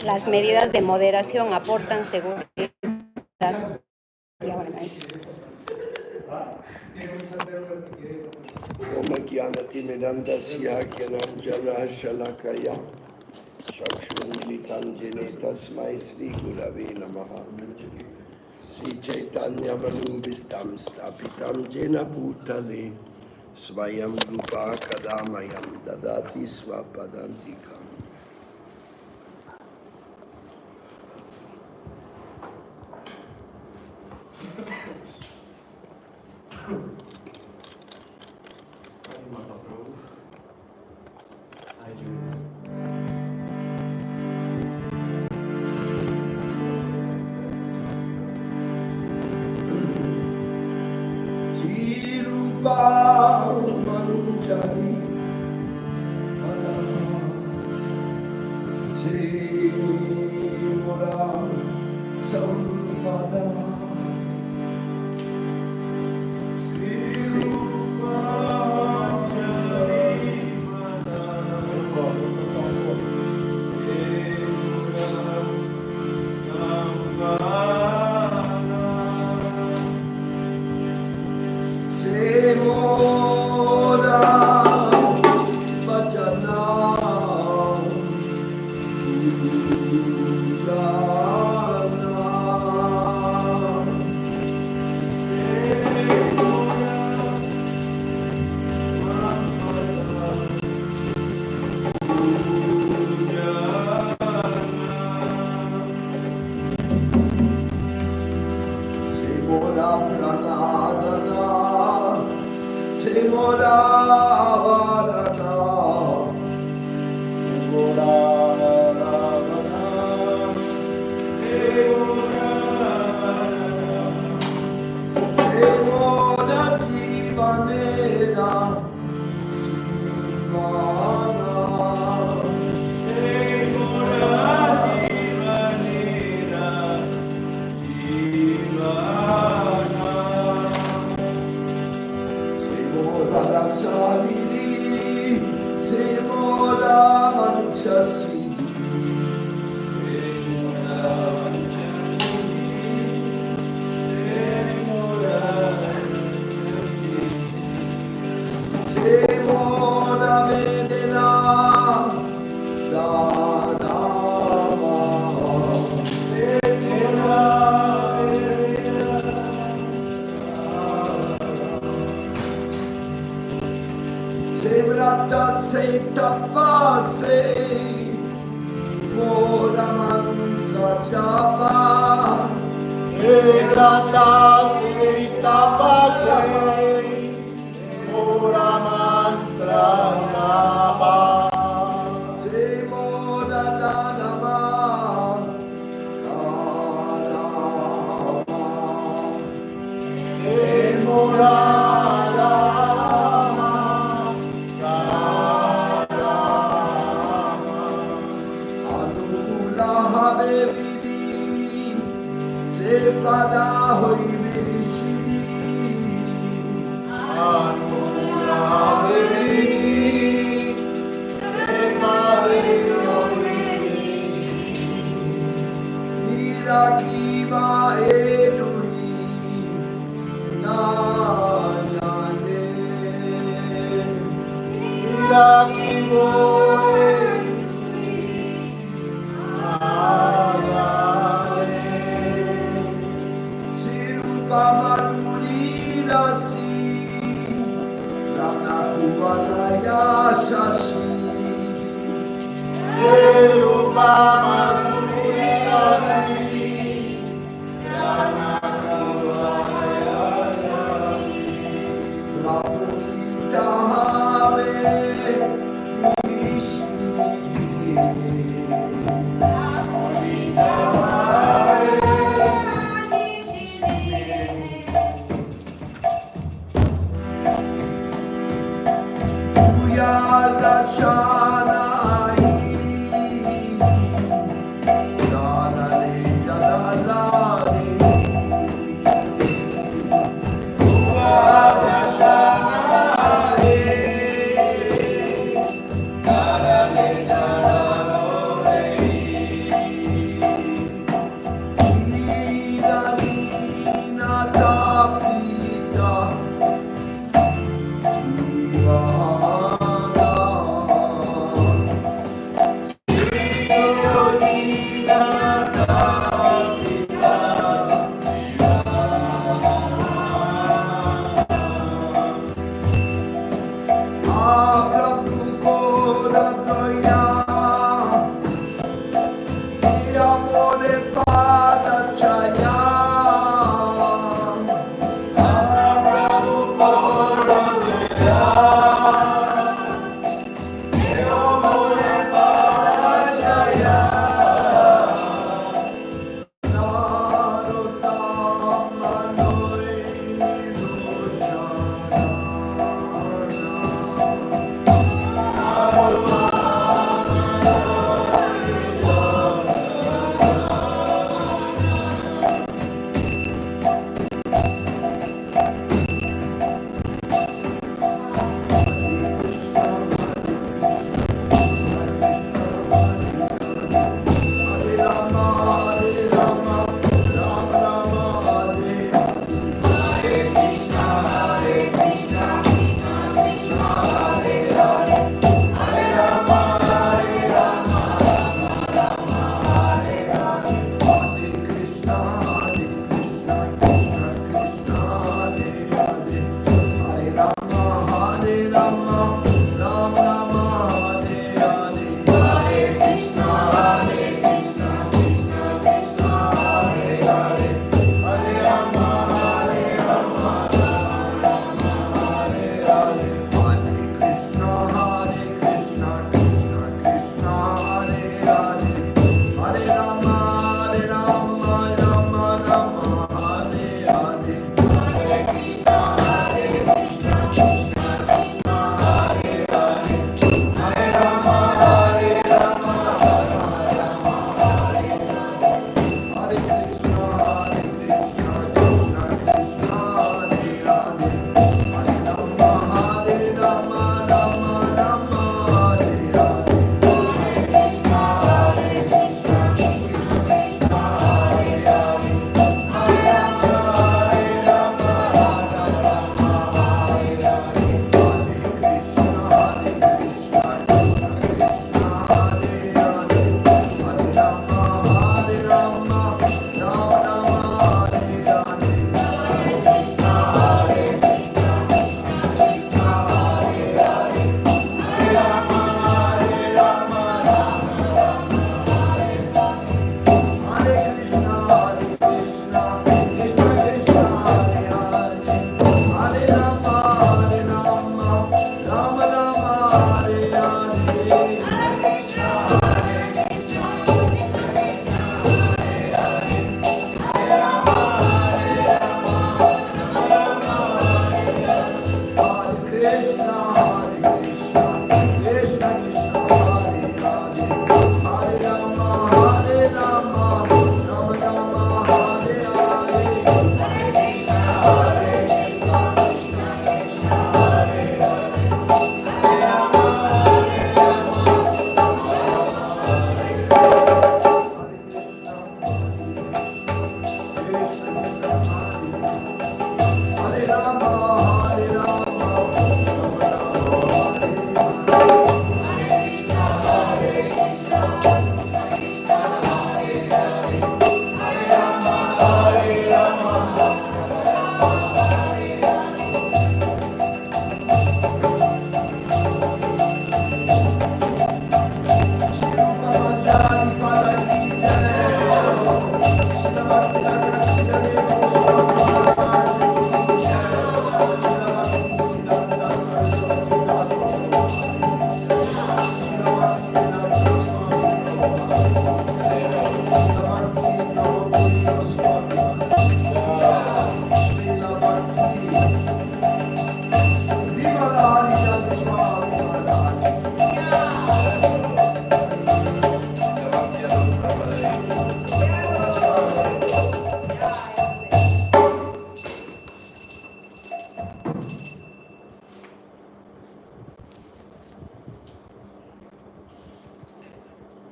Las medidas de moderación aportan seguridad. Sri Chaitanya Manubhistam Stapitam Jena Bhutale Swayam Rupa Kadamayam Dadati Swapadantikam. Rupa Manjari Sri Mura Sampada Sri Rupa Manjari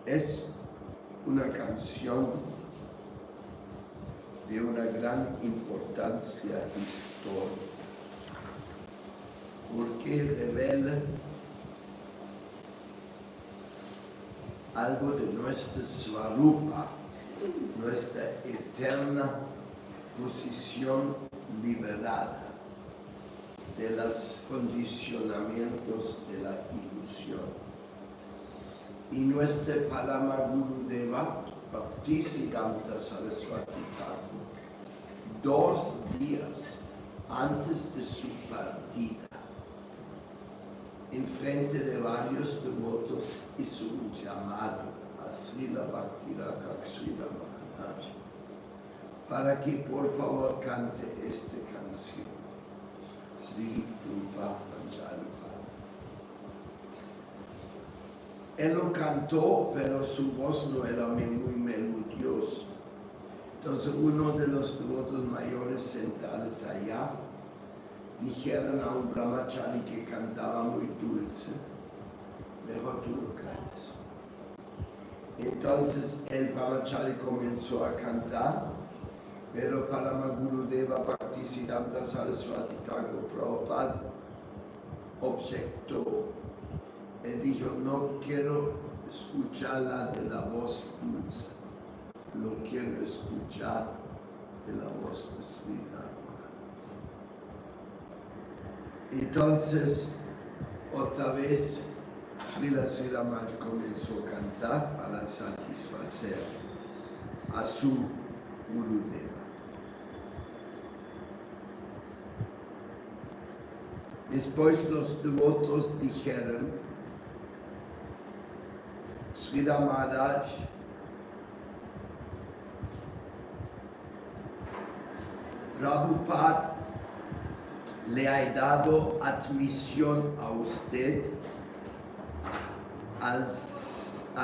Es una canción de una gran importancia histórica, porque revela algo de nuestra Swarupa, nuestra eterna posición liberada. de los condicionamientos de la ilusión. Y nuestro Parama Gurudeva, Bhaktisiddhanta Saraswati Thakur, 2 días antes de su partida, en frente de varios devotos, hizo un llamado a Srila Bhakti-Rakshak Srila Maharaj para que por favor cante esta canción, Sri Rupa Manjari. Él lo cantó, pero su voz no era muy melodiosa. Entonces uno de los devotos mayores sentados allá dijeron a un brahmachari que cantaba muy dulce, mejor tú lo cantes. Entonces el brahmachari comenzó a cantar, pero Parama Gurudeva Bhaktisiddhanta Saraswati Thakur Prabhupada objetó. Él dijo, no quiero escucharla de la voz dulce, lo quiero escuchar de la voz de Sri Dharma. Entonces, otra vez, Srila Sridharmaj comenzó a cantar para satisfacer a su Gurudeva. Después los devotos dijeron, Sridhar Maharaj, Prabhupada le ha dado admisión a usted a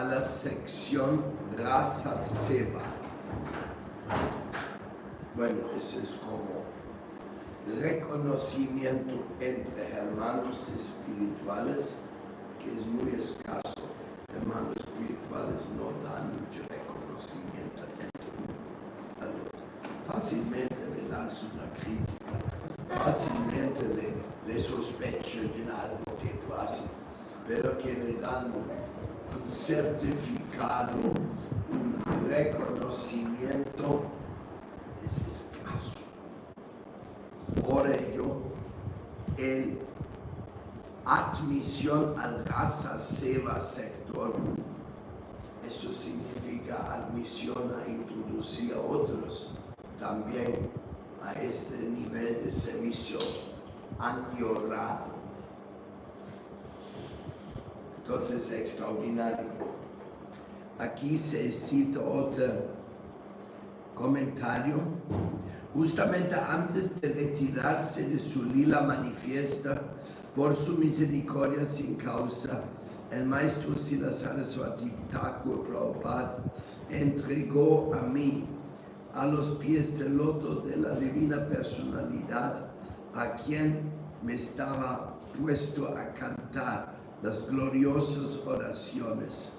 la sección Rasa Seva. Bueno, eso es como reconocimiento entre hermanos espirituales, que es muy escaso. Hermanos espirituales no dan mucho reconocimiento entre uno. Fácilmente le dan una crítica, fácilmente le sospechan de algo que tú haces, pero que le dan un certificado, un reconocimiento, es escaso. Por ello, el admisión al Rasa Seva sector, eso significa admisión a introducir a otros también a este nivel de servicio añorado. Entonces es extraordinario. Aquí se cita otro comentario. Justamente antes de retirarse de su lila manifiesta, por su misericordia sin causa, el maestro Srila Saraswati Thakur Prabhupada entregó a mí, a los pies del loto de la divina personalidad, a quien me estaba puesto a cantar las gloriosas oraciones.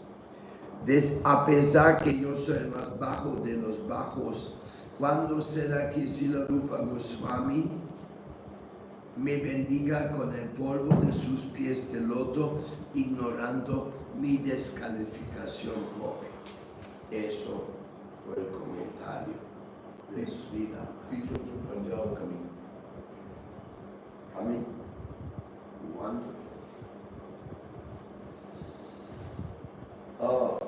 A pesar que yo soy el más bajo de los bajos, ¿cuándo será que Srila Rupa Goswami me bendiga con el polvo de sus pies de loto, ignorando mi descalificación propia? Eso fue el comentario de Sri Dharma. Coming. Wonderful. Oh,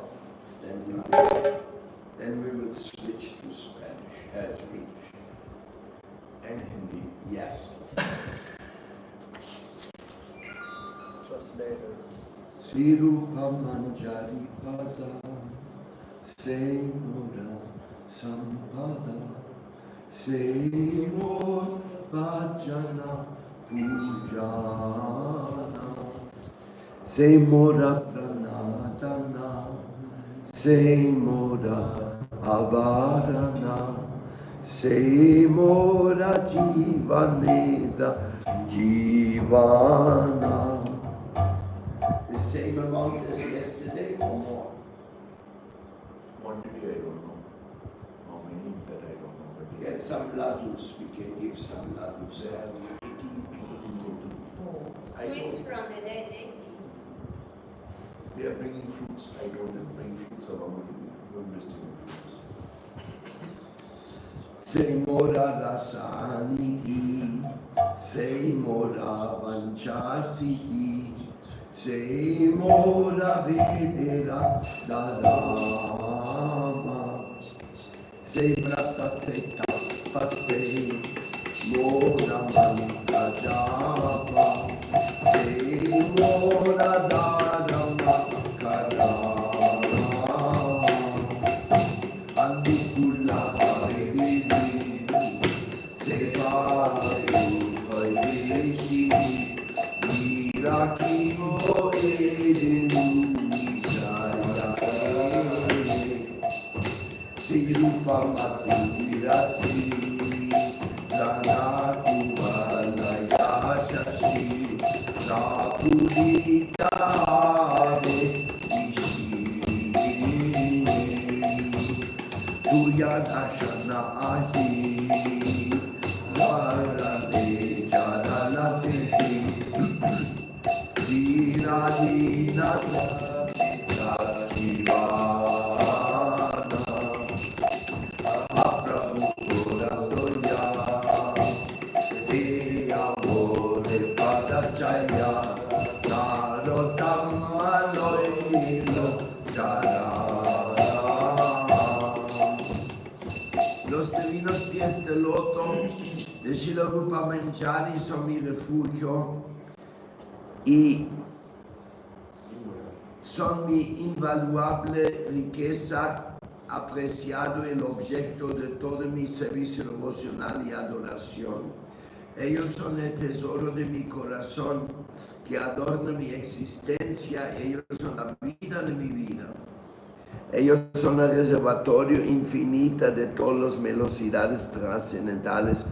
then we will switch to Spanish, to English. And Hindi, yes, of course. Translator. Sri Rupa Manjari Pada, Senora Sampada, Senor Bhajana Pujana, Senora Pranadana, Senora Avarana, Senora Jivaneda Jivana. The same amount as yesterday or more? Quantity I don't know. How many that I don't know. But Get some ladus, we can give some ladus. there are 18 total. Sweets from the deity. They are bringing fruits. I told them bring fruits along with you. Don't distribute fruits. Sei mora rasaniti, sei mora vanchasiti, sei mora vedera dharma, sei brata sei tappa, sei mora mantra japa, sei mora dharma karama. Andikulla Harividi Sevadu Harivishi Miraki Boedinu Nisayate Sirupa Matirasi Ranaku Valayashashi Rapudita Ave Tuya dashana ahi, varade jadalate, jirani nata jivana, aprabu kuratoya, teya bode padachaya, narotama loilo jara. Los divinos pies de loto de Srila Rupa Manjari son mi refugio y son mi invaluable riqueza, apreciado el objeto de todo mi servicio devocional y adoración. Ellos son el tesoro de mi corazón que adorna mi existencia, ellos son la vida de mi vida. Ellos son el reservatorio infinito de todas las velocidades trascendentales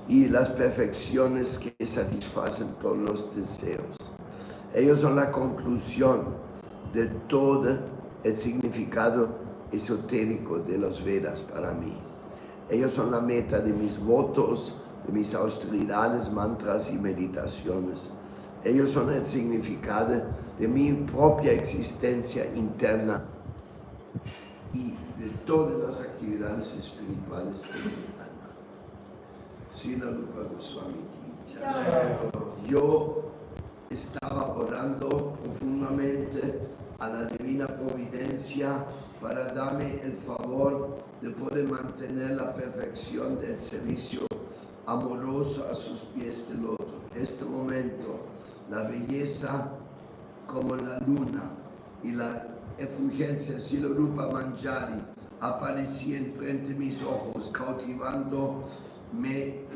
y las perfecciones que satisfacen todos los deseos. Ellos son la conclusión de todo el significado esotérico de los Vedas para mí. Ellos son la meta de mis votos, de mis austeridades, mantras y meditaciones. Ellos son el significado de mi propia existencia interna y de todas las actividades espirituales de mi alma. Srila Rupa Goswami Ki Jai. Yo estaba orando profundamente a la Divina Providencia para darme el favor de poder mantener la perfección del servicio amoroso a sus pies de loto. En este momento, la belleza como la luna y la efulgencia de Srila Rupa Manjari aparecía enfrente de mis ojos, cautivándome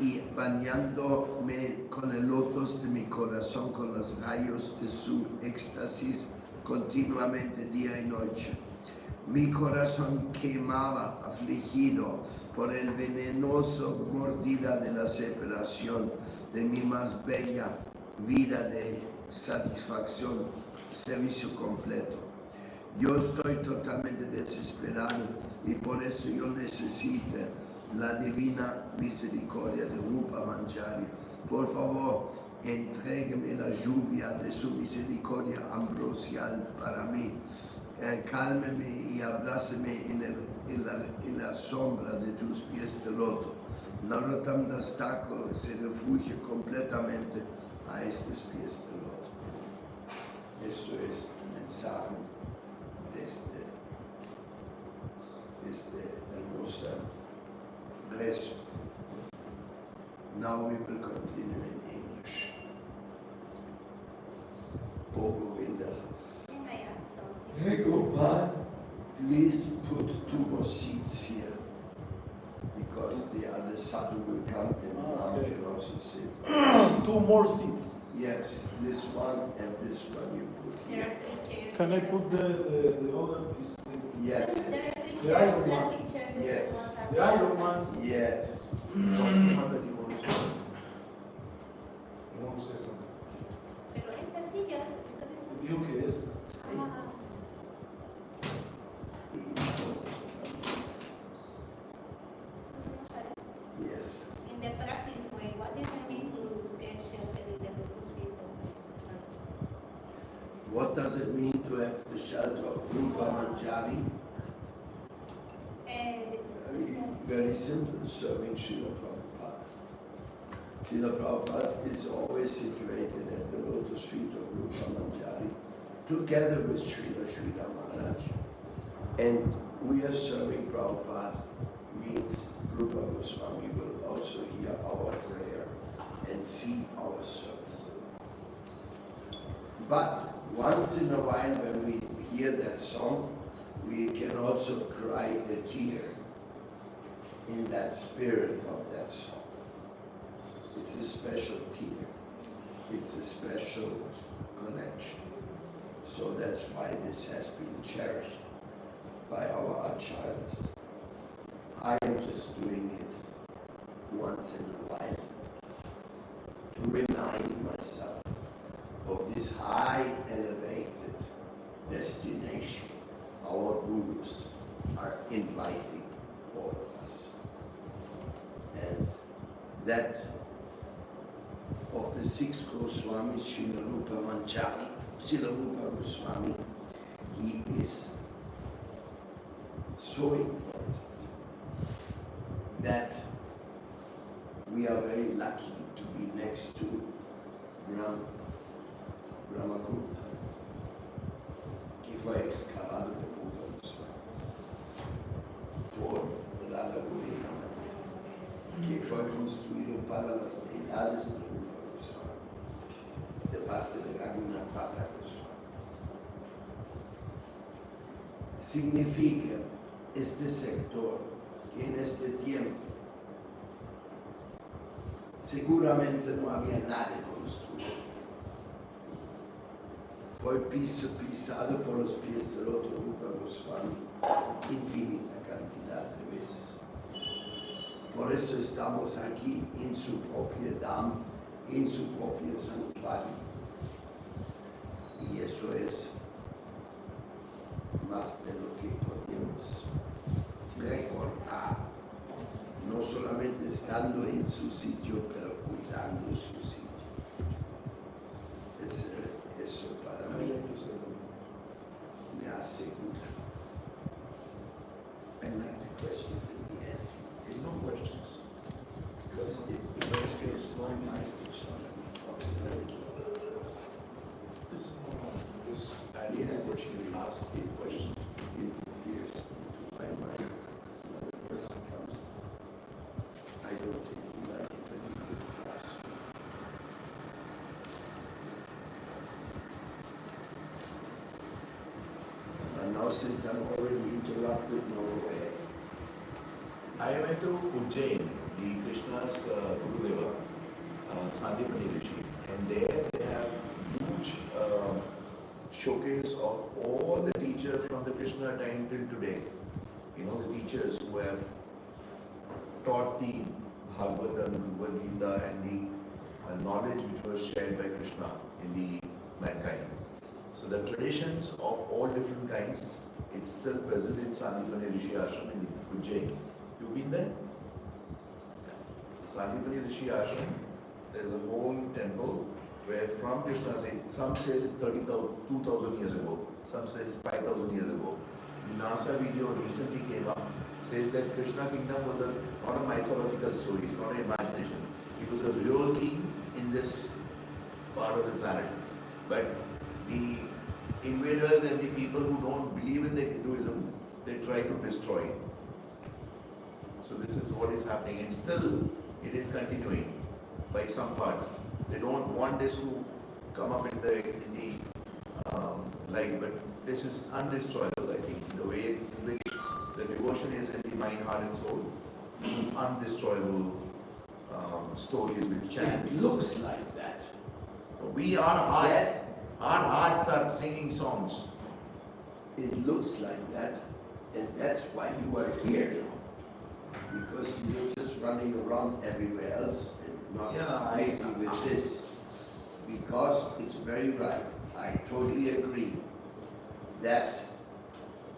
y bañándome con el lotos de mi corazón, con los rayos de su éxtasis continuamente día y noche. Mi corazón quemaba, afligido por el venenoso mordida de la separación de mi más bella vida de satisfacción, servicio completo. Yo estoy totalmente desesperado y por eso yo necesito la divina misericordia de Rupa Manjari. Por favor, entrégueme la lluvia de su misericordia ambrosial para mí. Cálmeme y abrázame en la sombra de tus pies de loto. Narottam Dastako se refugia completamente a estos pies de loto. Eso es el mensaje de este hermoso rezo. Now we will continue in English. Govinda. Can I ask something? Hey Gopal, please put 2 more seats here because the other sadhu will come and now can also sit. 2 more seats. Yes, this one and this one you put There here. are 3 chairs. Can I here. put the other piece? Yes, There yes, are 3 The chairs, iron one. plastic chairs. this Yes. is not The our iron outside. one. yes. No sé eso. Pero estas sillas, esta mesa. Digo que es. Ah, Yes. in the practice way, what does it mean to get shelter in the lotus feet of the sun? What does it mean to have the shelter of Rupa Manjari? And Very simple, serving Srila Prabhupada. Srila Prabhupada is always situated at the lotus feet of Rupa Manjari, together with Srila Maharaj. And we are serving Prabhupada means Rupa Goswami will also hear our prayer and see our service. But once in a while when we hear that song, we can also cry a tear in that spirit of that song. It's a special tear. It's a special connection. So that's why this has been cherished by our acharyas. I am just doing it once in a while to remind myself of this high elevated destination our gurus are inviting all of us. And that of the six Goswamis, Srila Rupa Manjari, Srila Rupa Goswami, he is so important that we are very lucky to be next to Brahmagupta, que foi excavado por Rupa Goswami, por Radha Govinda, que foi construído para as deidades de Rupa Goswami, de parte de Raghunatha Goswami. Significa este sector que en este tiempo seguramente não havia nada construído. Foi pisado por os pés do outro Rupa Goswami infinita quantidade de vezes. Por isso estamos aqui em sua própria dham, em sua própria santuário. E isso é más de lo que podemos recordar, no solamente estando en su sitio, pero cuidando su sitio. Eso para mí me asegura. I like the questions in the end. There's no questions. Because it feels like my somebody talks about it. This is normal. This, I didn't actually ask a question. It interferes into my mind. Another person comes. I don't think you like it when you give class. And now since I'm already interrupted, no way. I went to Ujjain, the Krishna's Gurudeva, Sandipani Rishi, and there they have huge showcase of all the teachers from the Krishna time till today. You know, the teachers who have taught the Bhagavatam, Bhagavad Gita, and the knowledge which was shared by Krishna in the mankind. So the traditions of all different kinds, it's still present in Sandipani Rishi Ashram in Ujjain. You've been there? Sandipani Rishi Ashram, there's a whole temple where from Krishna's age, some says it's 2,000 years ago, some says 5,000 years ago. The NASA video recently came up, says that Krishna kingdom was not a mythological story, it's not an imagination. He was a real king in this part of the planet. But the invaders and the people who don't believe in the Hinduism, they try to destroy it. So this is what is happening, and still it is continuing by some parts. They don't want this to come up in the light, but this is undestroyable. I think the way in which the devotion is in the mind, heart, and soul, this is undestroyable stories with chants. It looks like that. Our hearts, Yes. our hearts are singing songs. It looks like that, and that's why you are here now. Because you're just running around everywhere else and not busy with this. Because it's very right. I totally agree that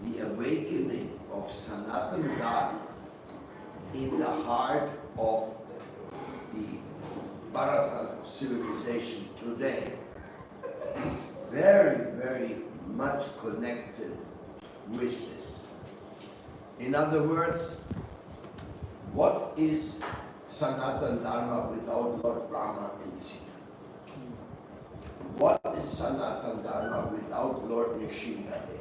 the awakening of Sanatana Dharma in the heart of the Bharata civilization today is very, very much connected with this. In other words, What is Sanatana Dharma without Lord Brahma and Sita? What is Sanatana Dharma without Lord Nishingadev?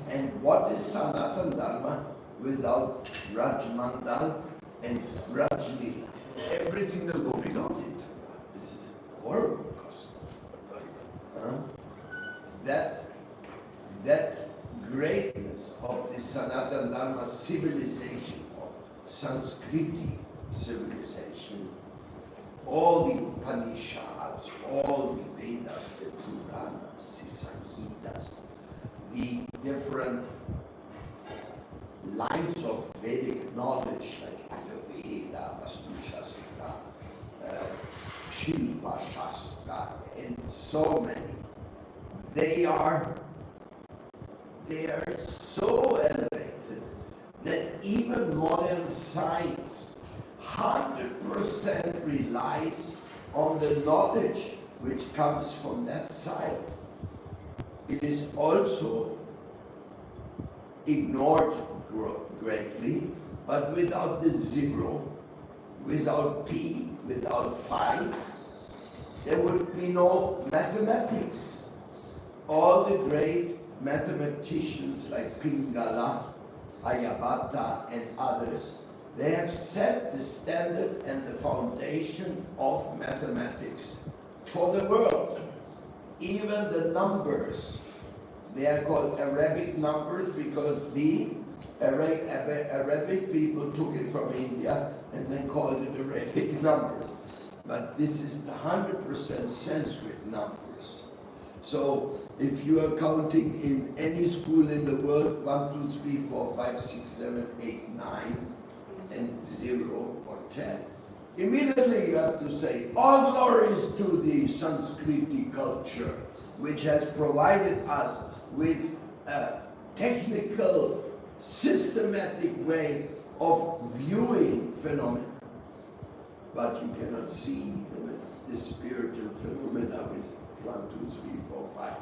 And what is Sanatana Dharma without Rajmandal and Rajlila? Every single gopi knows it. This is horrible. That greatness of the Sanatana Dharma civilization, or Sanskriti civilization, all the Upanishads, all the Vedas, the Puranas, the Samhitas, the different lines of Vedic knowledge like Ayurveda, Vastu Shastra, Shilpa Shastra, and so many. They are so elevated that even modern science 100% relies on the knowledge which comes from that side. It is also ignored greatly, but without the zero, without P, without phi, there would be no mathematics. All the great mathematicians like Pingala, Aryabhata and others, they have set the standard and the foundation of mathematics for the world. Even the numbers, they are called Arabic numbers because the Arabic people took it from India and then called it Arabic numbers. But this is the 100% Sanskrit numbers. So if you are counting in any school in the world, 1, 2, 3, 4, 5, 6, 7, 8, 9, and 0 or 10, immediately you have to say, all glories to the Sanskriti culture, which has provided us with a technical, systematic way of viewing phenomena. But you cannot see the spiritual phenomena with 1, 2, 3, 4, 5.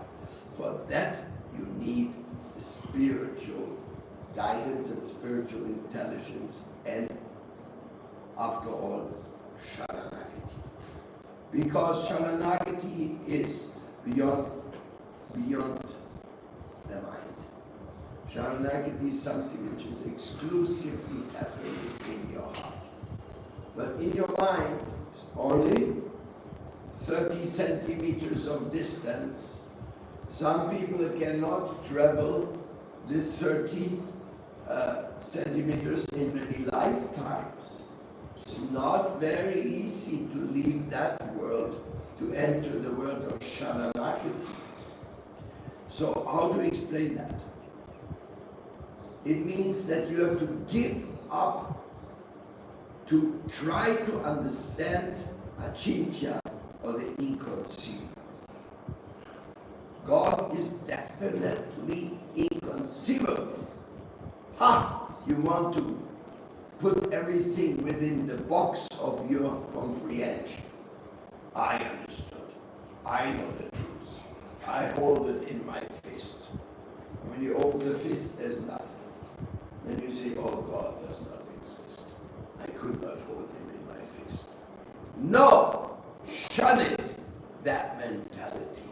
For that, you need the spiritual guidance and spiritual intelligence, and after all, Sharanagati. Because Sharanagati is beyond the mind. Sharanagati is something which is exclusively happening in your heart. But in your mind, it's only 30 centimeters of distance. Some people cannot travel this 30 centimeters in many lifetimes. It's not very easy to leave that world to enter the world of Sharanagati. So how do we explain that? It means that you have to give up to try to understand Achintya, or the inconceivable. God is definitely inconceivable. You want to put everything within the box of your comprehension. I understood. I know the truth. I hold it in my fist. When you open the fist, there's nothing. Then you say, oh, God does not exist. I could not hold him in my fist. No! Shun it, that mentality,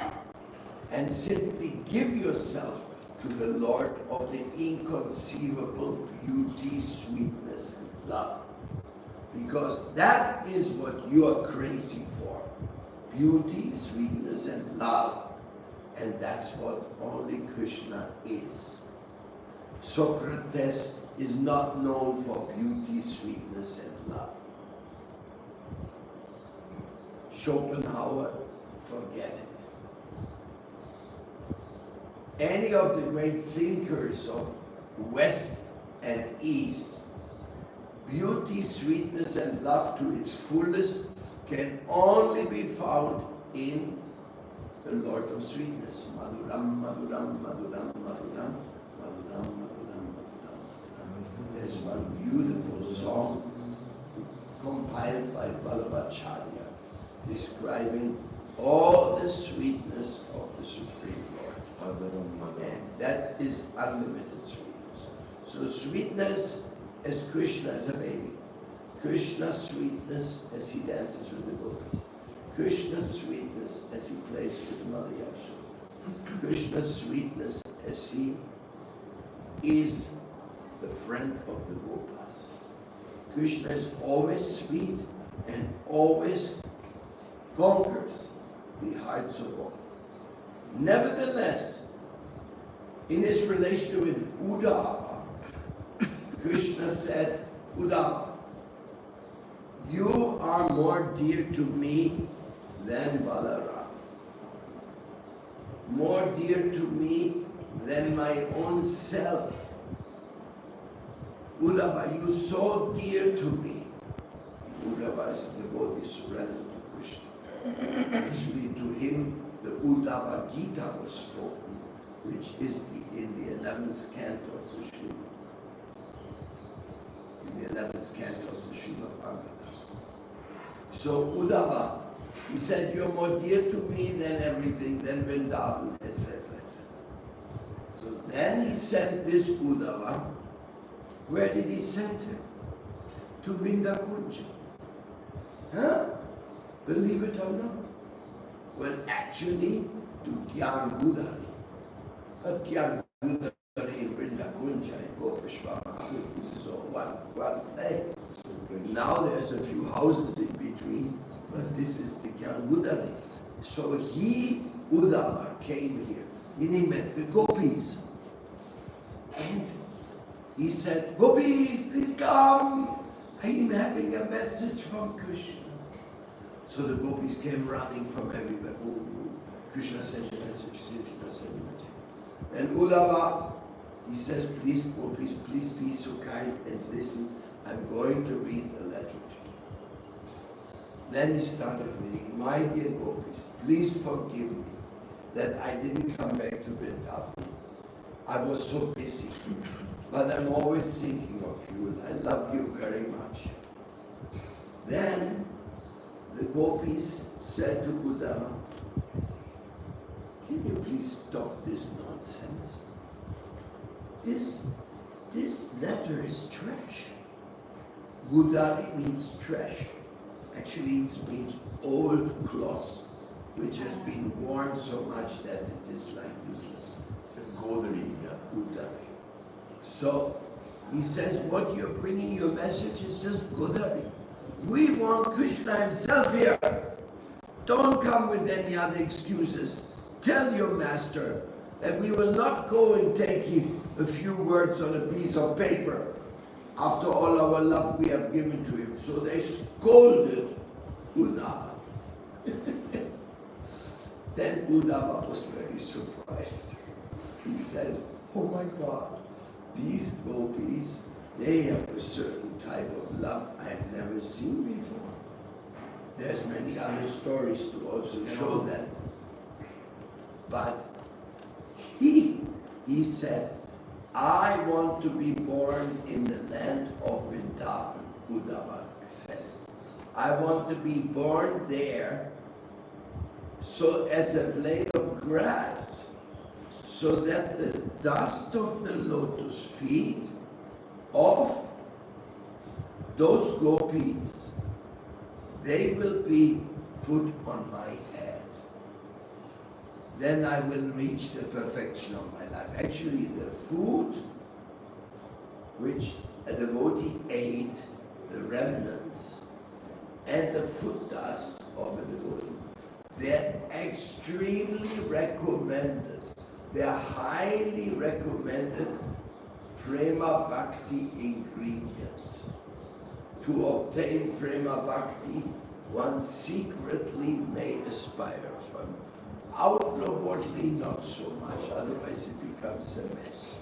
and simply give yourself to the Lord of the inconceivable beauty, sweetness, and love. Because that is what you are crazy for. Beauty, sweetness, and love. And that's what only Krishna is. Socrates is not known for beauty, sweetness, and love. Schopenhauer, forget it. Any of the great thinkers of West and East, beauty, sweetness, and love to its fullest can only be found in the Lord of Sweetness. Madhuram, Madhuram, Madhuram, Madhuram, Madhuram, Madhuram, Madhuram. There's one beautiful song compiled by Balabacharya, describing all the sweetness of the Supreme Lord. And that is unlimited sweetness. So sweetness as Krishna as a baby. Krishna's sweetness as he dances with the gopis. Krishna's sweetness as he plays with Mother Yashoda. Krishna's sweetness as he is the friend of the gopas. Krishna is always sweet and always conquers the hearts of all. Nevertheless, in his relation with Uddhava, Krishna said, Uddhava, you are more dear to me than Balaram, more dear to me than my own self. Uddhava, you so dear to me. Uddhava is the devotee surrender to Krishna. Actually, to him, the Uddhava Gita was spoken, which is in the 11th canto of the Srimad. In the 11th canto of the Srimad Bhagavatam. So Uddhava, he said, you're more dear to me than everything, than Vrindavan, etc., etc. So then he sent this Uddhava. Where did he send him? To Vrindakunja. Huh? Believe it or not. Well, actually, to Gyan-Gudari. But Gyan-Gudari in Vrindakunja, in Gopeshwar, this is all one place. Now there's a few houses in between, but this is the Gyan-Gudari. So he, Uddhava, came here and he met the gopis. And he said, gopis, please come. I am having a message from Krishna. So the gopis came running from everywhere. Oh, Krishna sent a message, Krishna sent a message. And Uddhava, he says, please gopis, please be so kind and listen. I'm going to read a letter to you. Then he started reading, my dear gopis, please forgive me that I didn't come back to Vrindavan. I was so busy. But I'm always thinking of you and I love you very much. Then the gopis said to Uddhava, can you please stop this nonsense? This letter is trash. Gudari means trash. Actually it means old cloth which has been worn so much that it is like useless. It's a Godari, yeah. Gudari. So he says, what you're bringing, your message is just Godari. We want Krishna himself here. Don't come with any other excuses. Tell your master that we will not go and take him a few words on a piece of paper after all our love we have given to him. So they scolded Uddhava. Then Uddhava was very surprised. He said, oh my God, these gopis, they have a certain type of love I have never seen before. There's many other stories to also show that. But he said, I want to be born in the land of Vrindavan, Uddhava said. I want to be born there so as a blade of grass, so that the dust of the lotus feet of those gopis, they will be put on my head. Then I will reach the perfection of my life. Actually, the food which a devotee ate, the remnants, and the foot dust of a devotee, they're extremely recommended. They're highly recommended prema bhakti ingredients. To obtain prema bhakti, one secretly may aspire from. Outwardly not so much, otherwise it becomes a mess.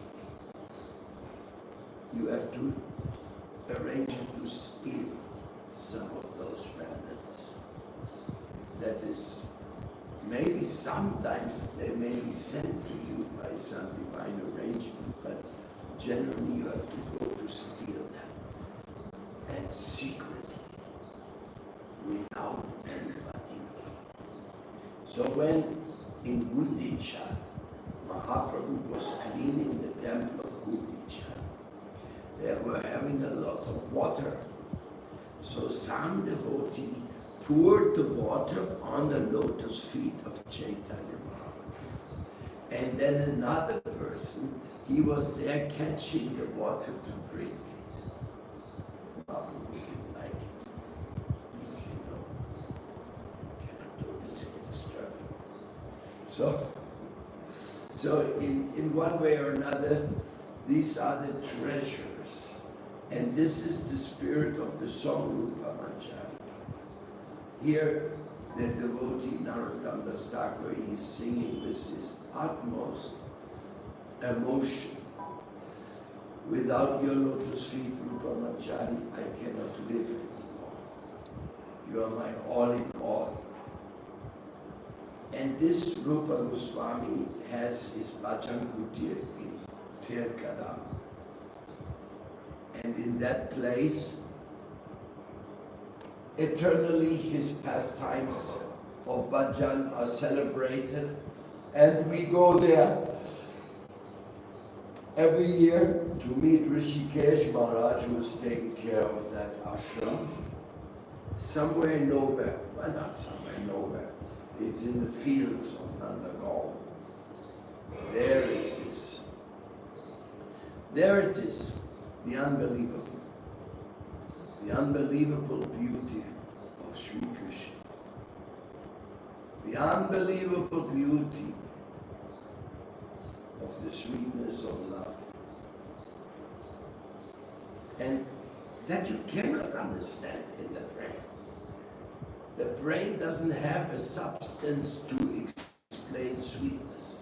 You have to arrange to steal some of those remnants. That is, maybe sometimes they may be sent to you by some divine arrangement, but generally you have to go to steal them. And secretly, without anybody knowing. So when in Gundicha, Mahaprabhu was cleaning the temple of Gundicha, they were having a lot of water. So some devotee poured the water on the lotus feet of Chaitanya Mahaprabhu. And then another person, he was there catching the water to drink it. Mahaprabhu didn't like it. You know, cannot do this, it's disturbing. So in one way or another, these are the treasures. And this is the spirit of the song Rupa Manjari. Here, the devotee Narottam Das Thakur is singing with his utmost emotion. Without your lotus feet, Rupa Manjari, I cannot live anymore. You are my all in all. And this Rupa Goswami has his bhajan kutir in Tirkadam. And in that place, eternally his pastimes of bhajan are celebrated, and we go there every year to meet Rishikesh Maharaj, who is taking care of that ashram. Somewhere nowhere, well, not somewhere nowhere, it's in the fields of Nandagaon. There it is. There it is, the unbelievable beauty of Sri Krishna. The unbelievable beauty of the sweetness of love. And that you cannot understand in the brain. The brain doesn't have a substance to explain sweetness.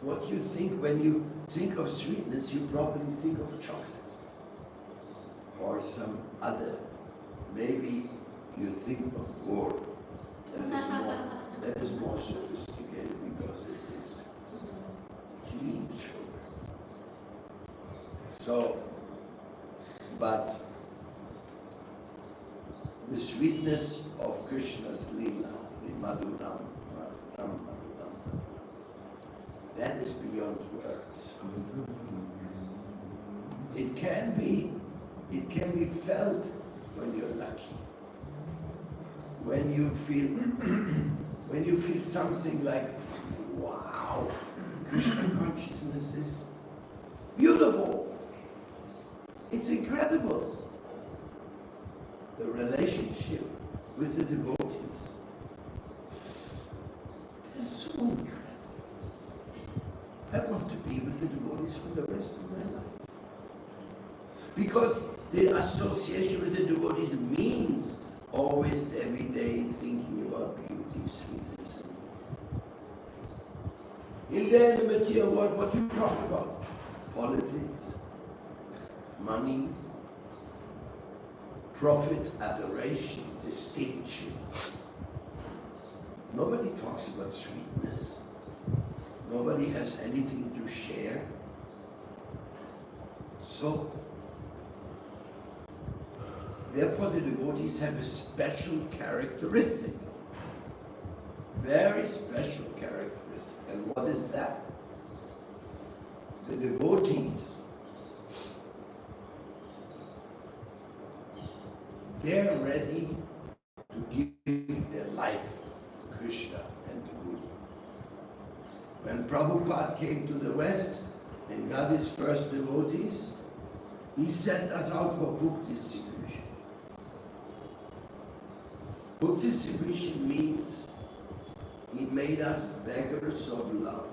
What you think when you think of sweetness, you probably think of chocolate or some other. Maybe you think of gourd. That is more sophisticated because it is clean sugar. So, but the sweetness of Krishna's Leela, the Madhuram, that is beyond words. It can be felt when you're lucky. When you feel something like, wow, Krishna consciousness is beautiful. It's incredible. The relationship with the devotees. They're so incredible. I want to be with the devotees for the rest of my life. Because the association with the devotees means always every day thinking about beauty, sweetness. In the material world, what you talk about? Politics, money, profit, adoration, distinction. Nobody talks about sweetness. Nobody has anything to share. So, therefore the devotees have a special characteristic. Very special characteristic. And what is that? The devotees, they're ready to give their life to Krishna and to Guru. When Prabhupada came to the West and got his first devotees, he sent us out for book distribution. Book distribution means he made us beggars of love.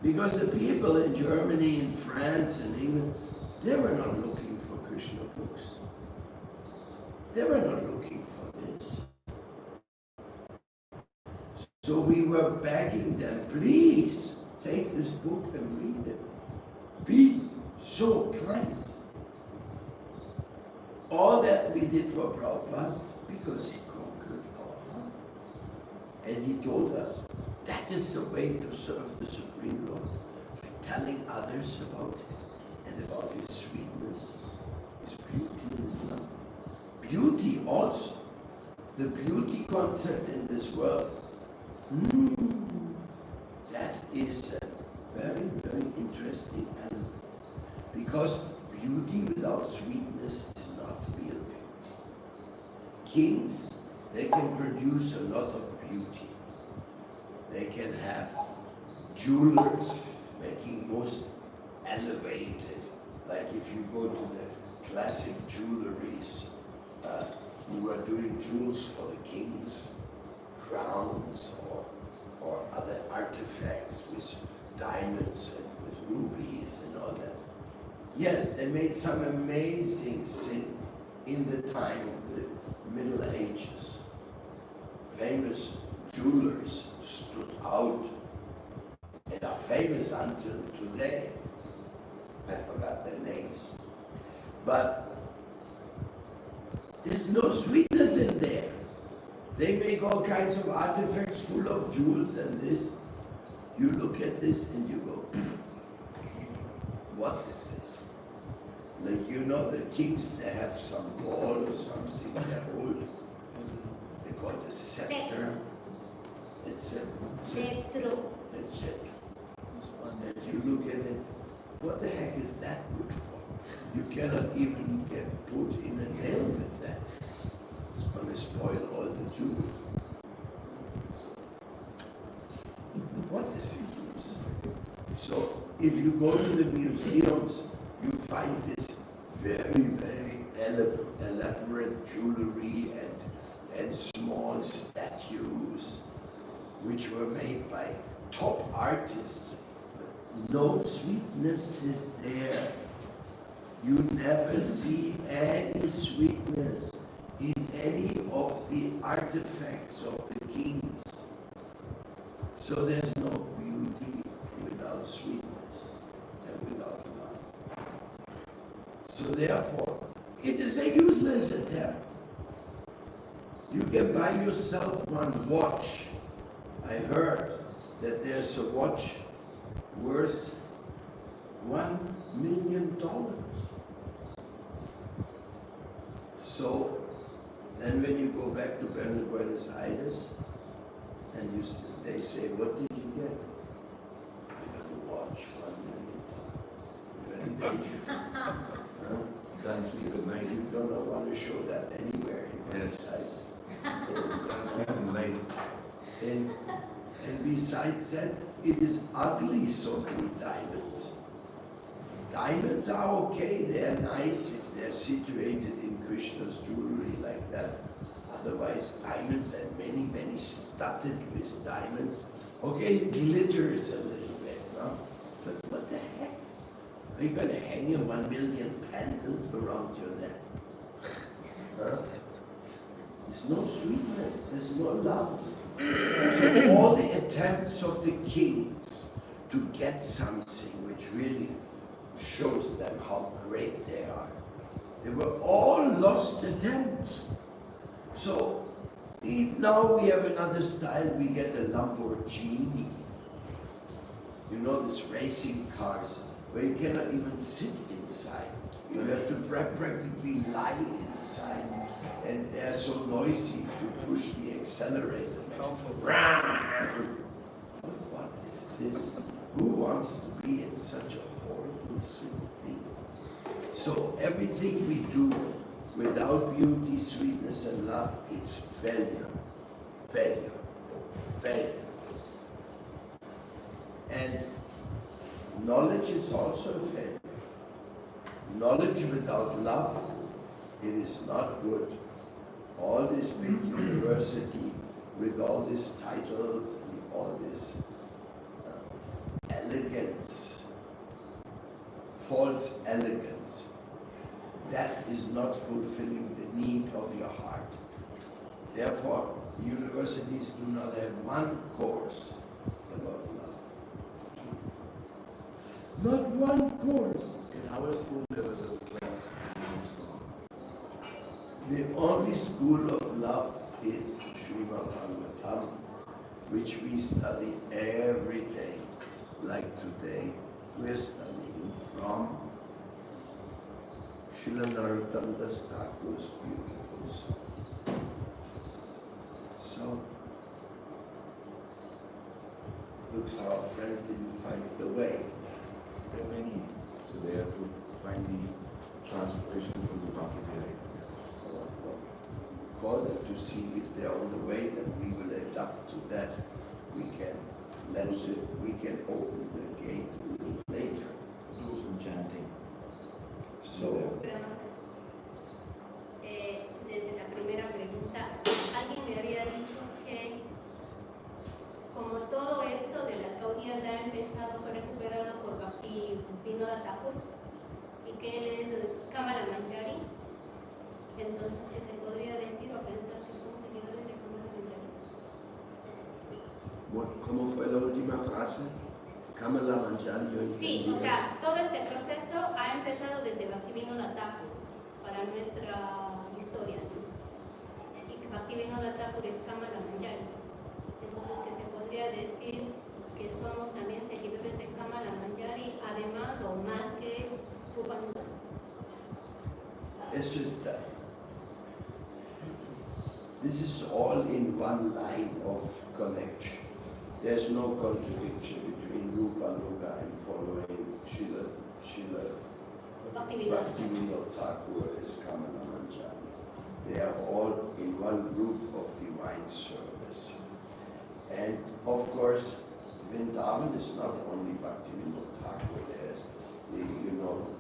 Because the people in Germany, in France, and England, they were not looking for Krishna books. They were not looking for this. So we were begging them, please take this book and read it. Be so kind. All that we did for Prabhupada because he conquered our heart. And he told us that is the way to serve the Supreme Lord, by telling others about it and about his sweetness, his beauty, and his love. Beauty also, the beauty concept in this world, that is a very, very interesting element. Because beauty without sweetness is not real beauty. Kings, they can produce a lot of beauty. They can have jewelers making most elevated, like if you go to the classic jewelries, who are doing jewels for the kings, crowns or other artifacts with diamonds and with rubies and all that. Yes, they made some amazing things in the time of the Middle Ages. Famous jewelers stood out and are famous until today. I forgot their names. But there's no sweetness in there. They make all kinds of artifacts full of jewels and this. You look at this and you go, what is this? Like, you know, the kings, they have some ball or something they hold. They call it a scepter. It's a Scepter. It's it. And you look at it, what the heck is that good for? You cannot even get put in a nail with that. It's going to spoil all the jewels. What is it use? So if you go to the museums, you find this very, very elaborate jewelry and small statues which were made by top artists. No sweetness is there. You never see any sweetness in any of the artifacts of the kings. So there's no beauty without sweetness and without love. So therefore, it is a useless attempt. You can buy yourself one watch. I heard that there's a watch worth $1 million. So then when you go back to Buenos Aires and they say, what did you get? I got a watch, $1 million. Very dangerous. Huh? Can't sleep at night. You don't want to show that anywhere in Buenos Aires. Can't sleep at night. And besides that, it is ugly, so many diamonds. Diamonds are okay, they're nice if they're situated in Krishna's jewelry like that. Otherwise, diamonds and many, many studded with diamonds. Okay, it glitters a little bit, no? But what the heck? Are you going to hang your 1 million pendant around your neck? Huh? There's no sweetness, there's no love. So all the attempts of the kings to get something which really shows them how great they are, they were all lost attempts. So now we have another style, we get a Lamborghini. You know, these racing cars where you cannot even sit inside. You have to practically lie inside, and they're so noisy if you push the accelerator. What is this? Who wants to be in such a horrible thing? So everything we do without beauty, sweetness, and love is failure, failure, failure. And knowledge is also a failure. Knowledge without love, it is not good. All this big university with all these titles and all this elegance, false elegance, that is not fulfilling the need of your heart. Therefore, universities do not have one course about love. Not one course. In our school, there was a class. The only school of love is Srimad Bhagavatam, which we study every day. Like today, we're studying from Srila Narottam Das Thakur's beautiful song. So, looks our friend didn't find the way. There are many. So they have to find the transportation from the Pakistani. Call them to see if they are on the way, then we will adapt to that. We can open the gate a little later. Do some chanting. So, Desde la primera pregunta, alguien me había dicho que como todo esto de las caudillas ha empezado, fue recuperado por Bhakti Vinod Thakur y que él es Kamala Manjari, entonces que se podría decir o pensar que somos seguidores de Kamala Manjari. ¿cómo fue la última frase? Kamala Manjari. Sí, o sea, todo este proceso ha empezado desde Bhakti Vinod Thakur para nuestra historia, ¿no? Y que Bhakti Vinod Thakur es Kamala Manjari. Entonces que se podría decir que somos también seguidores de Kamala Manjari, además o más que Rupa Manjari. This is all in one line of connection. There's no contradiction between Rupa Nuga and following Srila Bhaktivinoda Thakur as Kamala Manjari. They are all in one group of divine service. And of course, Vrindavan is not only Bhaktivinoda Thakur. There's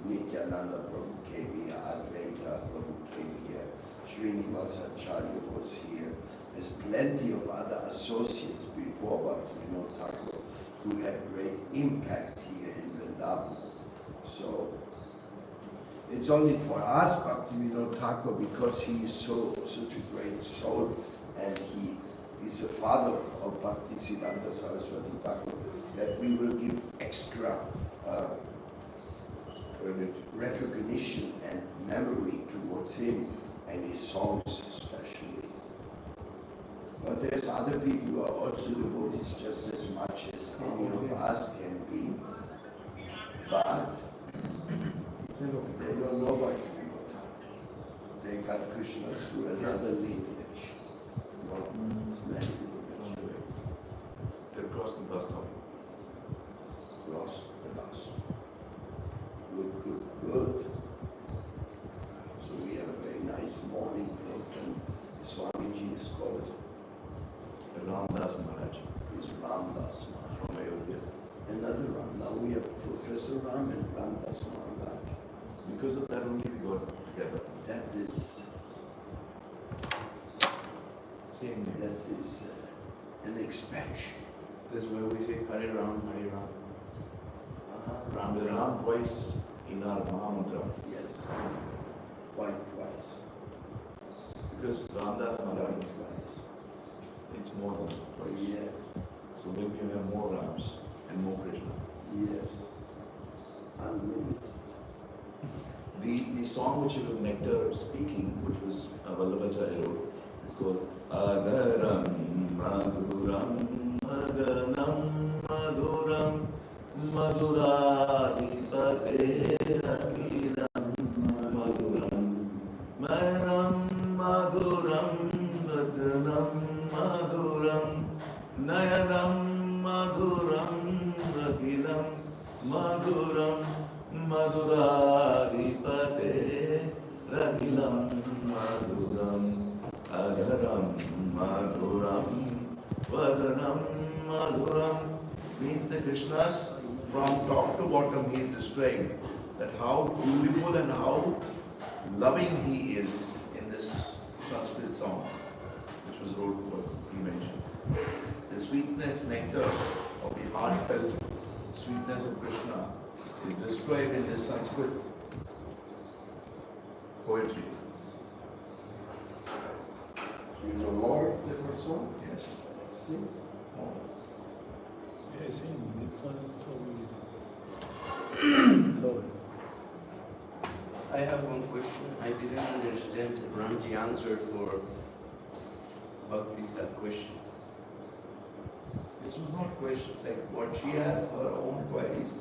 Nityananda Prabhu came here, Advaita Prabhu came here, Srinivasacharya was here. There's plenty of other associates before Bhaktivinoda Thakur who had great impact here in Vrindavan. So it's only for us, Bhaktivinoda Thakur, because he is such a great soul and he is the father of Bhaktisiddhanta Saraswati Thakur, that we will give extra recognition and memory towards him and his songs especially. But there's other people who are also devotees just as much as any of us can be, but they don't know about Krishna. They got Krishna through another lineage, not many lineage. They've crossed the bus stop. Lost the bus. Good. So we have a very nice morning and Swamiji is called Ramdas Maharaj is Ramdas Maharaj. from Ayodhya. Another Ram. Now we have Professor Ram and Ramdas Maharaj. Because of that only we got together. That is Same name. that is an expansion. That's why we say Hare Ram, Hare Ram. Ram, The Ram twice in our Mahamantra. Yes. Quite twice. Because Ramdas Maharaj, Twice. it's more than twice. Yeah. So maybe you have more Rams and more Krishna. Yes. Unlimited. The song which was Nectar speaking, which was Vallabhacharya wrote, is called Adaram Madhuram Madanam Madhuram Madhuradipate Rakiram Madhuram Mayanam Madhuram Ratanam Madhuram Nayanam Madhuram Rakilam Madhuram Madhuradipate Rakilam Madhuram Adharam Madhuram Vadanam Madhuram means the Krishna's from top to bottom he is describing that how beautiful and how loving he is in this Sanskrit song which was wrote what he mentioned. The sweetness, nectar of the heartfelt sweetness of Krishna is described in this Sanskrit poetry. You know more of the song? Yes. Sing. Oh. Yeah, sing. This song is so beautiful. Love it. I have one question. I didn't understand Ramji answer for Bhakti's question. This was not question like what she has her own queries.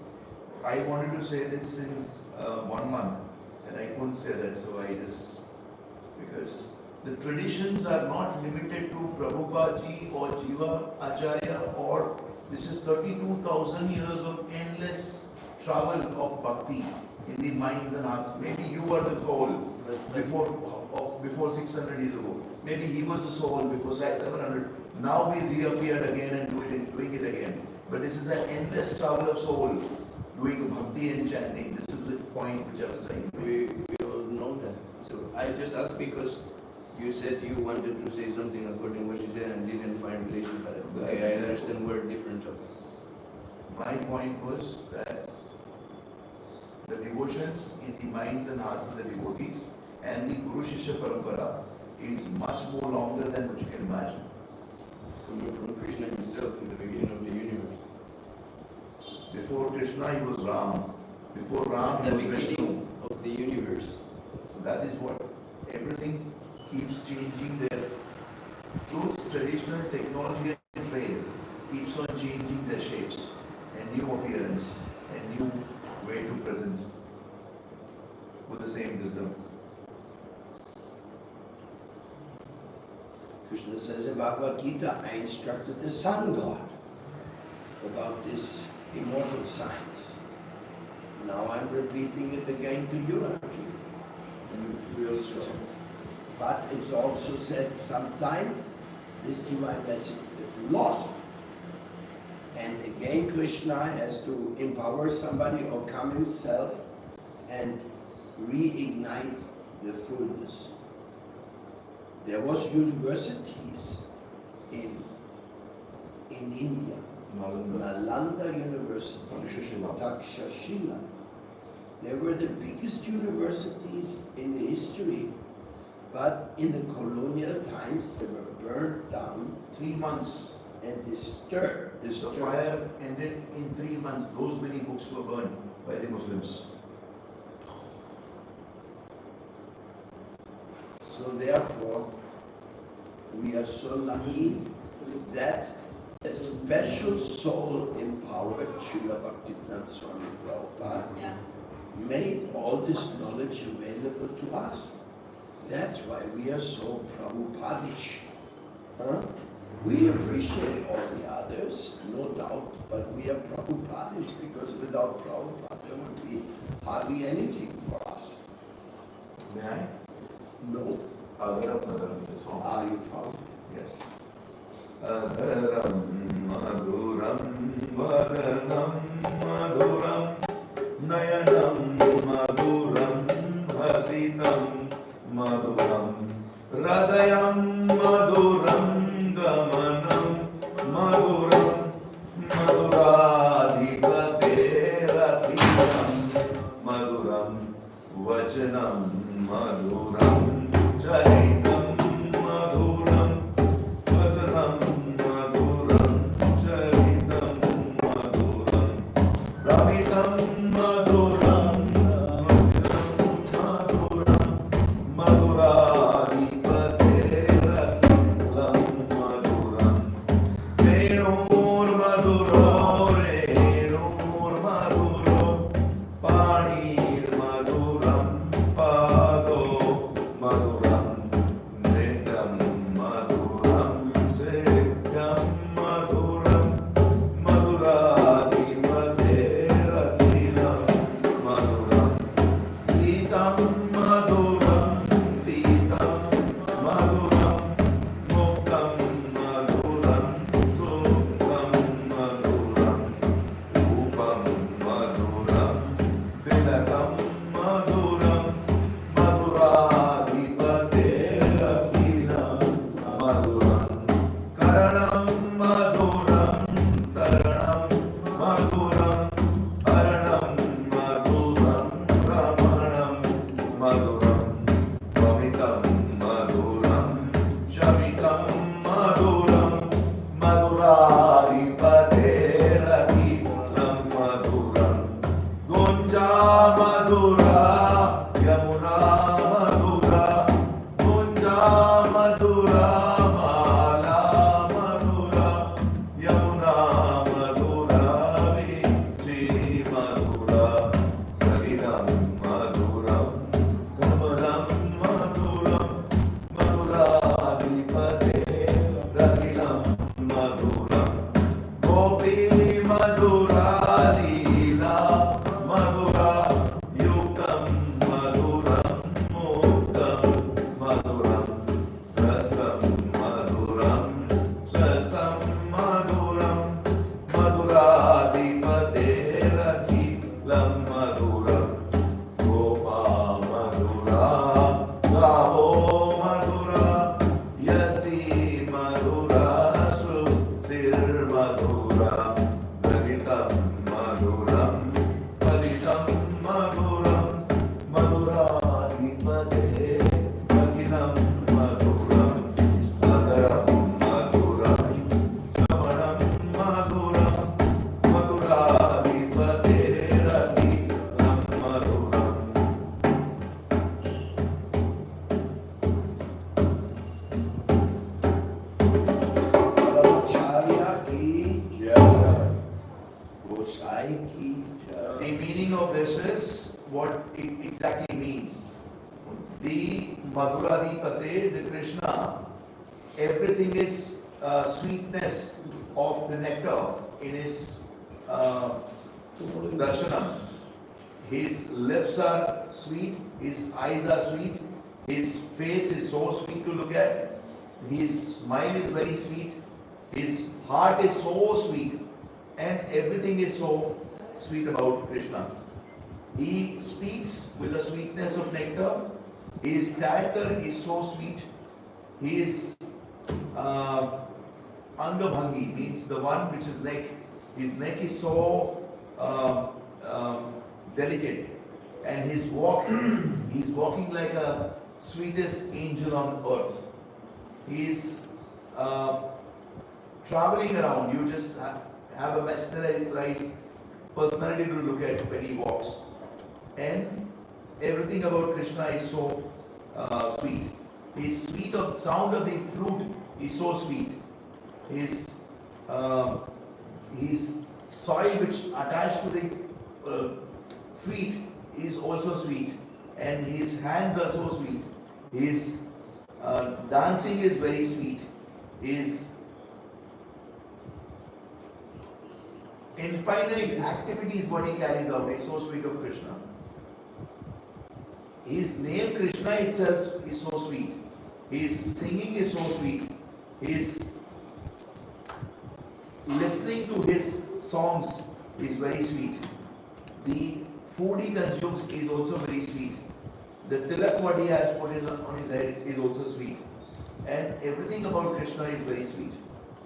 I wanted to say that since 1 month and I couldn't say that, so I just because the traditions are not limited to Prabhupada ji or Jiva Acharya or this is 32,000 years of endless travel of bhakti in the minds and hearts. Maybe you were the soul before 600 years ago. Maybe he was the soul before 700. Now we reappeared again and doing it again. But this is an endless travel of soul doing bhakti and chanting. This is the point which I was trying to make. We all know that. So I just asked because you said you wanted to say something according to what she said and didn't find relation to it. Okay, I understand we're different topics. My point was that the devotions in the minds and hearts of the devotees and the Guru Shishya Parampara is much more longer than what you can imagine. Coming from Krishna himself in the beginning of the universe. Before Krishna, he was Ram. Before Ram, he The was Vishnu. beginning of the universe. So that is what everything keeps changing. Their truth, traditional technology and trade keeps on changing their shapes and new appearance and new way to present with the same wisdom. Krishna says in Bhagavad Gita, I instructed the sun god about this immortal science. Now I'm repeating it again to you, Arjuna. And we also But it's also said sometimes this divine message is lost. And again Krishna has to empower somebody or come himself and reignite the fullness. There was universities in India, Nalanda University, Takshashila. They were the biggest universities in the history, but in the colonial times they were burned down 3 months. and disturbed. The fire ended in 3 months. Those many books were burned by the Muslims. So therefore, we are so lucky that a special soul empowered Srila Bhaktivinoda Swami Prabhupada made all this knowledge available to us. That's why we are so Prabhupadish. Huh? We appreciate all the others, no doubt, but we are Prabhupadish because without Prabhupada there would be hardly anything for us. May I? No. Adaram Madaram, the song. Are you found? Yes. Adaram Maduram Vadanam Maduram Nayanam Maduram Hasitam Maduram Radayam Maduram Gamanam Maduram Maduradhipate Rakhitam Maduram Vachanam Maduram Charitam Maduram Vasanam Maduram Charitam Maduram Brahmitam Maduram Maduram Maduradhipate Rakhitam Maduram Renur Maduro Renur Maduro Panir Maduram Pado Maduram Netam Maduram Sekyam Maduram Maduradhipate Rakhitam Maduram Litam Maduram Litam Maduram Moktam Maduram Suktam Maduram Rupam Maduram Tilakam Maduram Maduradhipate Rakhitam Maduram Karanam Maduram Taranam Maduram Aranam Maduram Ramanam Maduram Pamitam Maduram Shamitam Maduram Maduradhipate Rakhitam Maduram Gunja Madura Yamuna Madura Gunja Madura Mala Madura Yamuna Madura Vichi Madura Saridam Maduram Kamalam Maduram Maduradhipate Rakhitam Maduram Gopi Madura Leela Sai ki The meaning of this is what it exactly means. The Madhuradipate, the Krishna, everything is sweetness of the nectar in his darshanam. His lips are sweet, his eyes are sweet, his face is so sweet to look at, his smile is very sweet, his heart is so sweet, and everything is so sweet about Krishna. He speaks with the sweetness of nectar, his character is so sweet, he is Angabhangi, means the one which is neck, his neck is so delicate, and his walk, he's walking like a sweetest angel on earth. He is traveling around. You just have a mesmerized personality to look at when he walks, and everything about Krishna is so sweet. His sweet of sound of the flute is so sweet. His soil which attached to the feet is also sweet, and his hands are so sweet. His dancing is very sweet. His infinite activities what he carries out is so sweet of Krishna. His name Krishna itself is so sweet. His singing is so sweet. His listening to his songs is very sweet. The food he consumes is also very sweet. The tilak what he has put on his head is also sweet. And everything about Krishna is very sweet.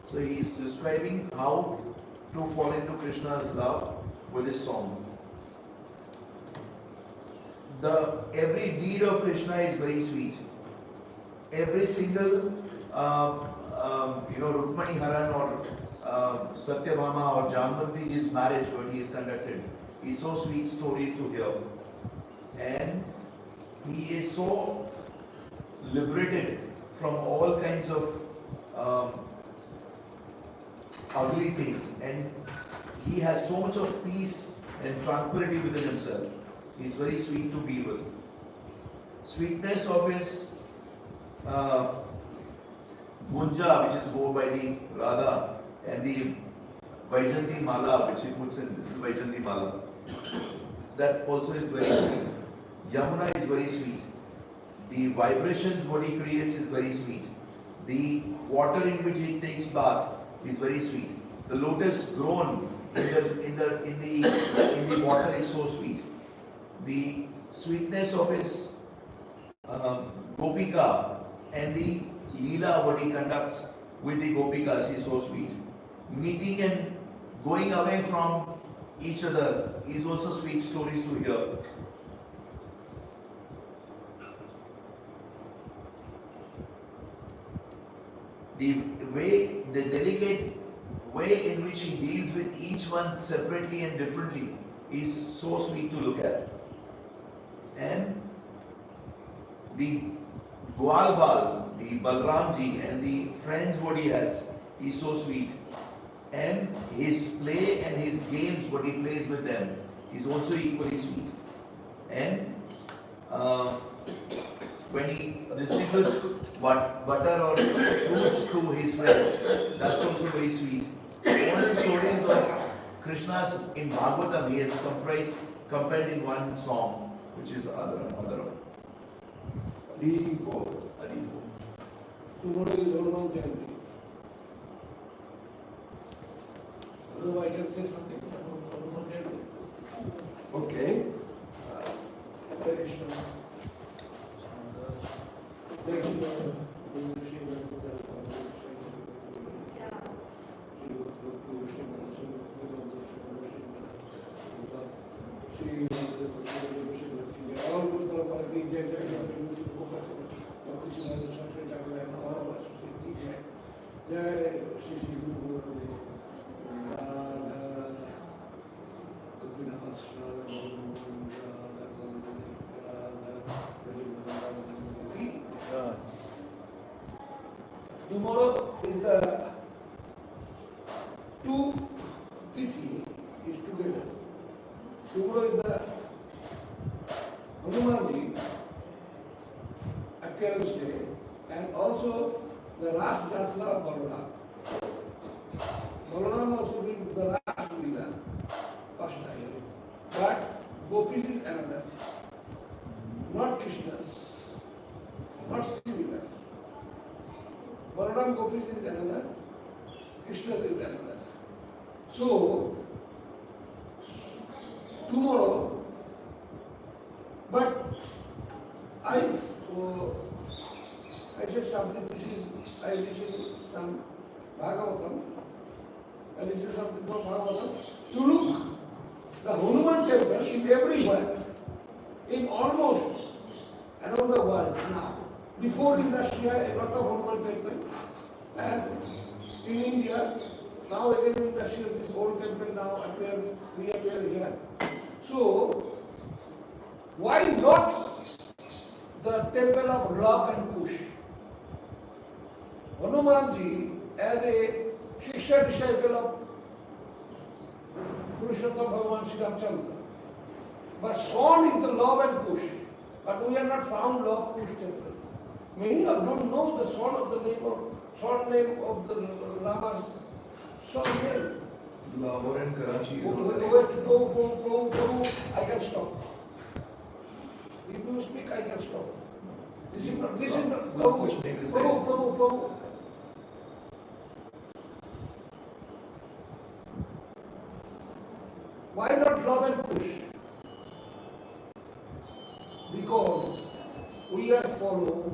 So he is describing how to fall into Krishna's love with his song. Every deed of Krishna is very sweet. Every single Rukmani Haran or Satyabhama or Jambanti's marriage what he is conducted is so sweet stories to hear. And he is so liberated from all kinds of ugly things, and he has so much of peace and tranquility within himself. He is very sweet to be with. Sweetness of his Gunja, which is worn by the Radha, and the Vaijanti Mala, which he puts in, this is Vaijanti Mala. That also is very sweet. Yamuna is very sweet. The vibrations what he creates is very sweet. The water in which he takes bath is very sweet. The lotus grown in the water is so sweet. The sweetness of his Gopika and the Leela what he conducts with the Gopikas is so sweet. Meeting and going away from each other is also sweet stories to hear. The delicate way in which he deals with each one separately and differently is so sweet to look at. And the Gwal Bal, the Balramji and the friends what he has is so sweet. And his play and his games what he plays with them is also equally sweet. And when he distributes butter or fruits to his friends, that's also very sweet. All the stories of Krishna's in Bhagavatam he has compiled in one song, which is Adara. Tomorrow is Hanuman Jayanti. Although I can say something about Hanuman Jayanti. Okay. Krishna. Tomorrow is the 2 Tithi is together. Tomorrow is the Hanumanji appearance day and also the Ras Jatra of Balaram. Balaram also brings the Ras Leela, first time. But Gopis is another, not Krishna's, not similar. Balaram Gopis is another, Krishna's is another. So, tomorrow, but I said something, I listened some Bhagavatam, I listened something from Bhagavatam, to look the Hanuman temple is everywhere, in almost around the world now. Before in Russia, a lot of Hanuman temple, and in India, now again in Russia, this old temple now reappear here. So, why not the temple of love and Kush? Hanumanji, as a Shiksha disciple of Purushottam Bhagavan Sri Ramchandra. But son is the love and Kush. But we have not found love Kush temple. Many of you don't know the son name of the Lama's son name. Lahore and Karachi is I can stop. If you speak, I can stop. This is not Prabhu. Why not love and push? Because we are follow.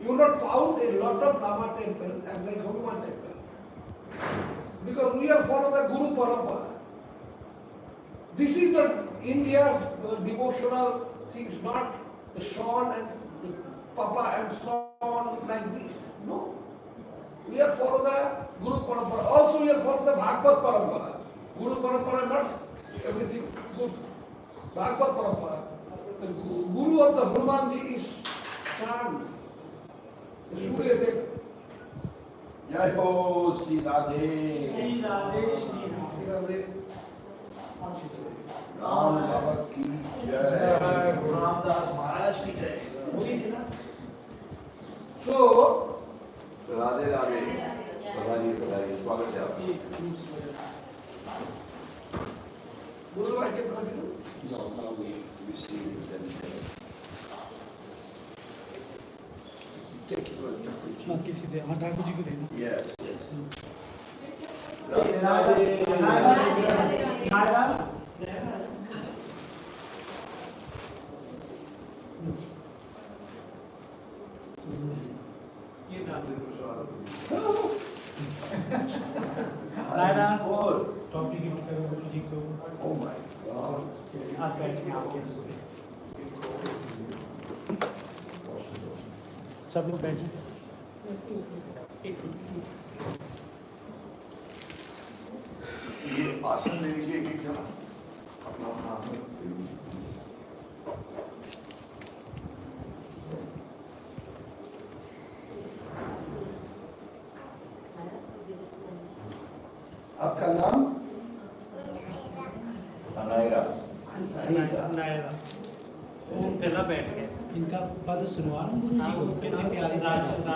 You not found a lot of Lama temple as like Hanuman temple. Because we are follow the Guru Parampara. This is the India's devotional things, not the son and the papa and son like this. No. We are follow the Guru Parampara. Also we are follow the Bhagavad Parampara. Guru Parampara not everything good. Bhagavad Parampara. The Guru of the Hanumanji is Shan. The Surya Dev. Jai Ho Sri Radhe. Sri Radhe, Sri Radhe. Ram Baba ki Jai. Guru Ramdas Maharaj ki jai. So, Radhe Radhe. Bhagavad स्वागत है आपका. Guru I can continue. No, now we receive them. Take it for हाँ किसी दे हाँ ठाकुर जी को देना Yes, yes. Radhe Radhe. रायरा और topic की बात करो गुरु जी को Oh my God. आप बैठ के आपके सब लोग बैठे ये आसन ले लीजिए कि क्या अपना आसन आपका नाम? अनायरा नायरा वो पहला बैठ गए इनका पद सुनवा गुरु जी को कितने प्यारे राधा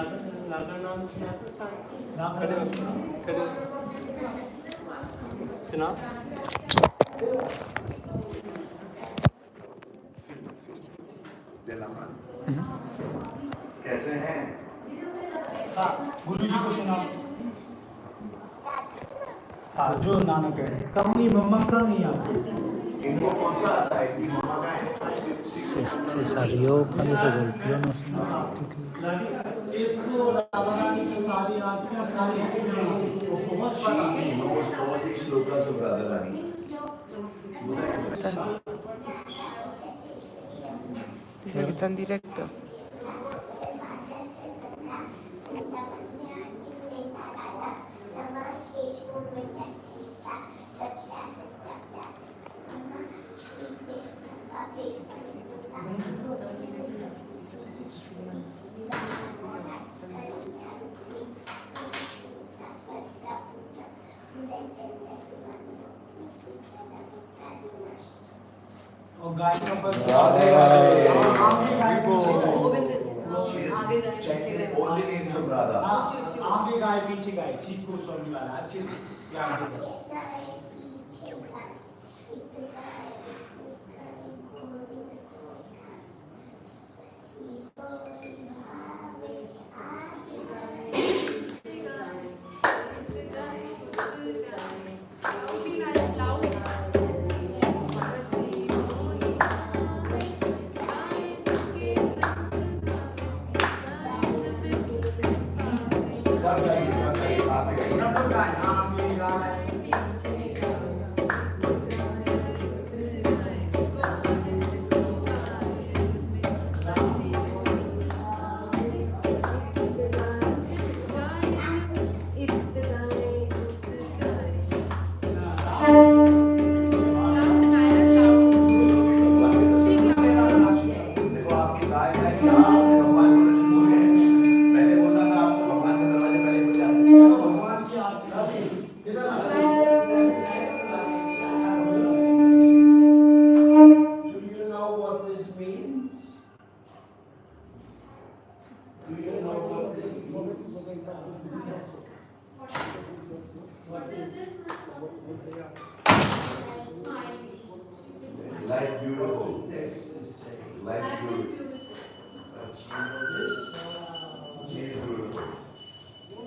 नाम राम खड़े सुना De la mano. कैसे हैं? हाँ गुरु जी को सुना हाँ जो नानक है कमी मम्मा का नहीं आता इनको कौन सा आता है? इनकी मम्मा का है? Se salió cuando se golpeó, no sé. इसको रावणानी की सारी आत्मा सारी स्त्रियां वो बहुत बड़ा She knows all the shlokas of Radharani. Dice que está en directo. और गाय का बस राधे राधे। आगे गाय पीछे गाय गोविंद She is आगे गाय पीछे chanting guy only names of Radha. आगे गाय पीछे गाय चीत को स्वामी वाला अच्छे से याद रखो सब गाइए, साथ में गाइए। सब गाय आगे गाय देखो आपकी गाय है क्या? आपने भगवान को दर्शन बोले हैं। मैंने बोला था आपको भगवान के दरवाजे पहले खुल जाते हैं। भगवान की आरती इधर आ Do you know what this means? Do you know what this means? Life beautiful. Text is saying, Life beautiful. but you know this? She is beautiful.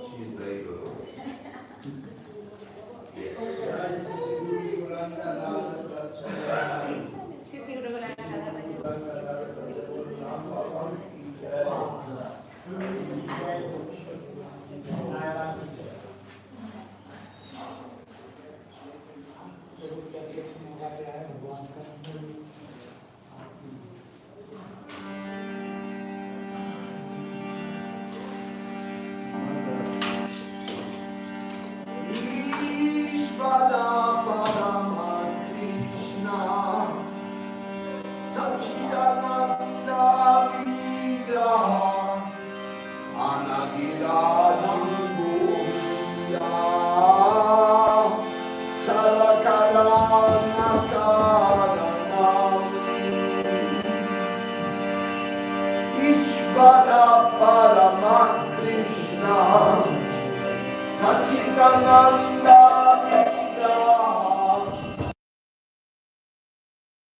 She is very beautiful. किसी को डोरा खाना Ishvara Parama Krishna Satchidananda Vigraha Anagiradam Govinda Sarakaranakaranam Ishvara Parama Krishna Satchidananda